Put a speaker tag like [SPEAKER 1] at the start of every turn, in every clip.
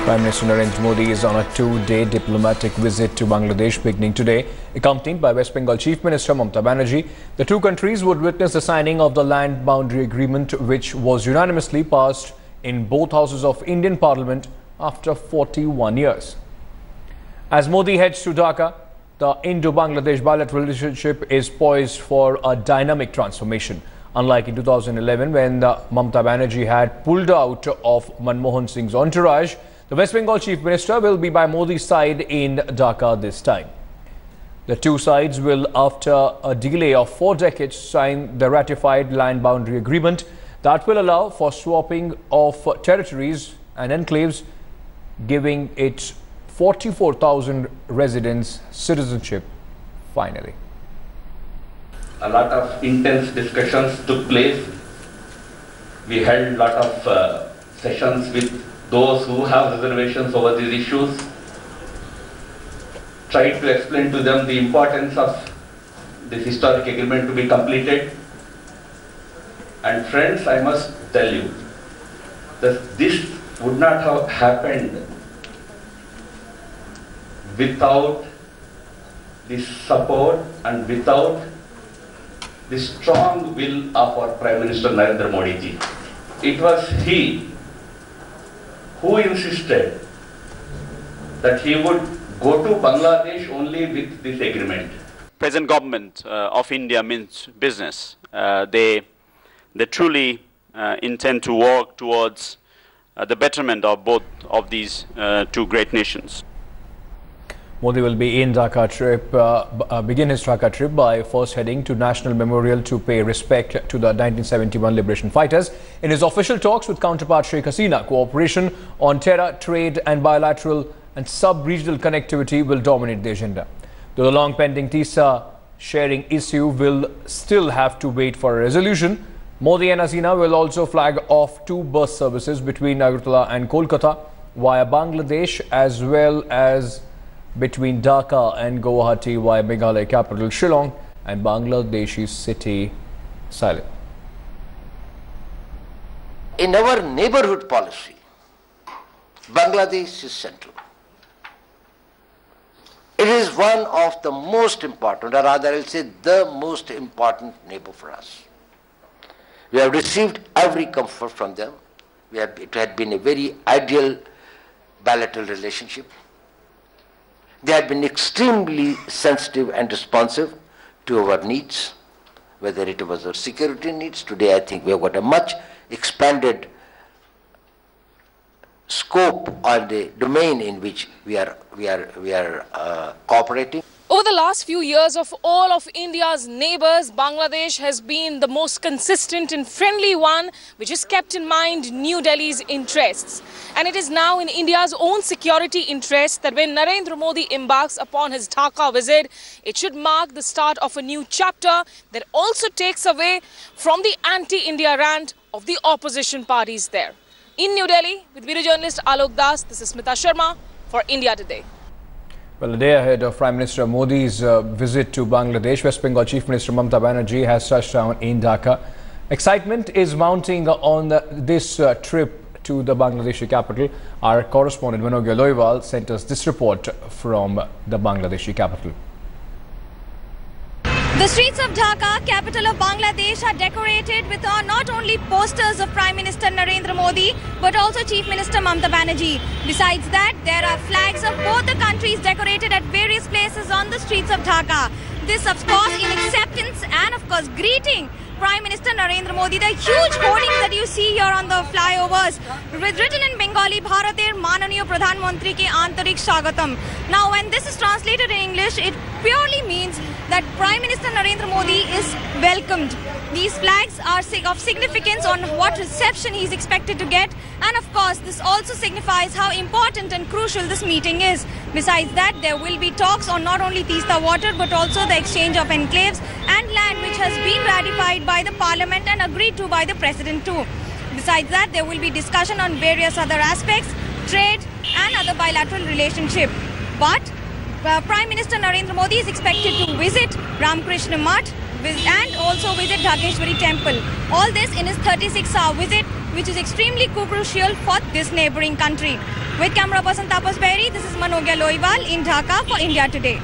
[SPEAKER 1] Prime Minister Narendra Modi is on a two-day diplomatic visit to Bangladesh beginning today, accompanied by West Bengal Chief Minister Mamata Banerjee. The two countries would witness the signing of the land boundary agreement, which was unanimously passed in both houses of Indian Parliament after 41 years. As Modi heads to Dhaka, the Indo-Bangladesh bilateral relationship is poised for a dynamic transformation. Unlike in 2011, when Mamata Banerjee had pulled out of Manmohan Singh's entourage, the West Bengal Chief Minister will be by Modi's side in Dhaka this time. The two sides will, after a delay of 4 decades, sign the ratified land boundary agreement that will allow for swapping of territories and enclaves, giving its 44,000 residents citizenship finally.
[SPEAKER 2] A lot of intense discussions took place. We held a lot of sessions with those who have reservations over these issues. Tried to explain to them the importance of this historic agreement to be completed. And friends, I must tell you that this would not have happened without the support and without the strong will of our Prime Minister Narendra Modi ji. It was he who insisted that he would go to Bangladesh only with this agreement.
[SPEAKER 3] Present government of India means business. They truly intend to work towards the betterment of both of these two great nations.
[SPEAKER 1] Modi will be in Dhaka begin his Dhaka trip by first heading to National Memorial to pay respect to the 1971 liberation fighters. In his official talks with counterpart Sheikh Hasina, cooperation on terror, trade and bilateral and sub-regional connectivity will dominate the agenda. Though the long-pending TISA sharing issue will still have to wait for a resolution, Modi and Hasina will also flag off 2 bus services between Agartala and Kolkata via Bangladesh, as well as between Dhaka and Guwahati via Meghalaya capital Shillong and Bangladeshi city Salem.
[SPEAKER 4] In our neighborhood policy, Bangladesh is central. It is one of the most important, or rather I will say the most important neighbor for us. We have received every comfort from them. It had been a very ideal bilateral relationship. They had been extremely sensitive and responsive to our needs, whether it was our security needs. Today I think we have got a much expanded scope on the domain in which we are cooperating.
[SPEAKER 5] Over the last few years, of all of India's neighbours, Bangladesh has been the most consistent and friendly one, which has kept in mind New Delhi's interests. And it is now in India's own security interest that when Narendra Modi embarks upon his Dhaka visit, it should mark the start of a new chapter that also takes away from the anti-India rant of the opposition parties there. In New Delhi, with video journalist Alok Das, this is Smita Sharma for India Today.
[SPEAKER 1] Well, a day ahead of Prime Minister Modi's visit to Bangladesh, West Bengal Chief Minister Mamata Banerjee has touched down in Dhaka. Excitement is mounting on this trip to the Bangladeshi capital. Our correspondent Manogya Loiwal sent us this report from the Bangladeshi capital.
[SPEAKER 6] The streets of Dhaka, capital of Bangladesh, are decorated with not only posters of Prime Minister Narendra Modi, but also Chief Minister Mamata Banerjee. Besides that, there are flags of both the countries decorated at various places on the streets of Dhaka. This, of course, in acceptance and, of course, greeting Prime Minister Narendra Modi. The huge hoardings that you see here on the flyovers, written in Bengali, Bharater Mananiya Pradhan Mantri ke Antarik Shagatam. Now, when this is translated in English, it purely means that Prime Minister Narendra Modi is welcomed. These flags are of significance on what reception he is expected to get, and of course this also signifies how important and crucial this meeting is. Besides that, there will be talks on not only Teesta water but also the exchange of enclaves and land which has been ratified by the Parliament and agreed to by the President too. Besides that, there will be discussion on various other aspects, trade and other bilateral relationship. But Prime Minister Narendra Modi is expected to visit Ramakrishna Math, and also visit Dhakeshwari temple. All this in his 36-hour visit, which is extremely crucial for this neighboring country. With camera person Tapas Berry, this is Manogya Loiwal in Dhaka for India Today.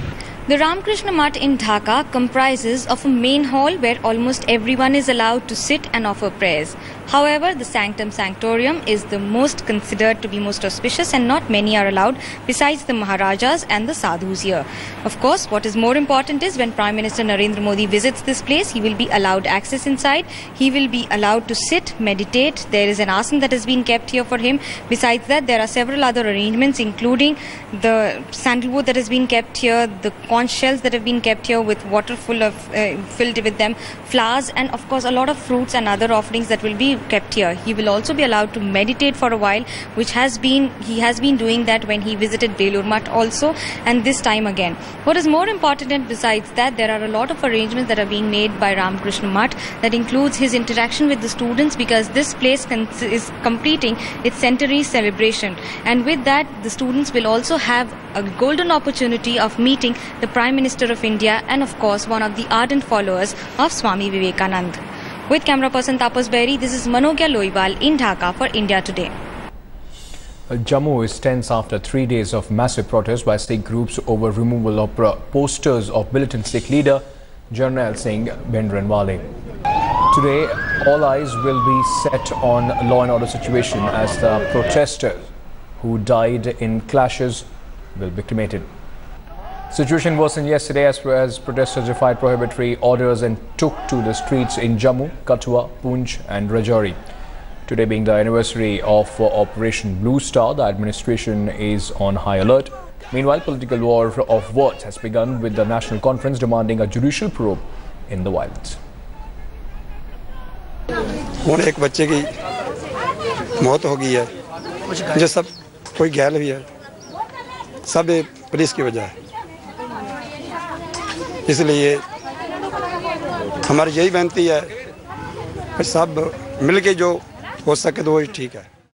[SPEAKER 6] The Ramakrishna Math in Dhaka comprises of a main hall where almost everyone is allowed to sit and offer prayers. However, the Sanctum Sanctorium is the most considered to be most auspicious, and not many are allowed besides the Maharajas and the Sadhus here. Of course, what is more important is when Prime Minister Narendra Modi visits this place, he will be allowed access inside. He will be allowed to sit, meditate. There is an asana that has been kept here for him. Besides that, there are several other arrangements, including the sandalwood that has been kept here, the conch shells that have been kept here with water filled with them, flowers, and of course a lot of fruits and other offerings that will be kept here. He will also be allowed to meditate for a while, which he has been doing that when he visited Belur Math also, and this time again. What is more important, and besides that, there are a lot of arrangements that are being made by Ramakrishna Math that includes his interaction with the students, because this place is completing its centenary celebration, and with that the students will also have a golden opportunity of meeting the Prime Minister of India and of course one of the ardent followers of Swami Vivekananda. With camera person Tapas Berry, this is Manogya Loiwal in Dhaka for India Today.
[SPEAKER 1] Jammu is tense after 3 days of massive protests by Sikh groups over removal of posters of militant Sikh leader Jarnail Singh Bhindranwale. Today, all eyes will be set on law and order situation as the protesters who died in clashes will be cremated. Situation worsened yesterday as protesters defied prohibitory orders and took to the streets in Jammu, Kathua, Poonch and Rajouri. Today being the anniversary of Operation Blue Star, the administration is on high alert. Meanwhile, political war of words has begun with the National Conference demanding a judicial probe in the violence.
[SPEAKER 7] एक बच्चे की मौत हो गई है, जो सब कोई घायल हुई है, सब पुलिस की वजह है। इसलिए हमारी यही बेनती है कि सब मिलके जो हो सके तो वो ठीक है।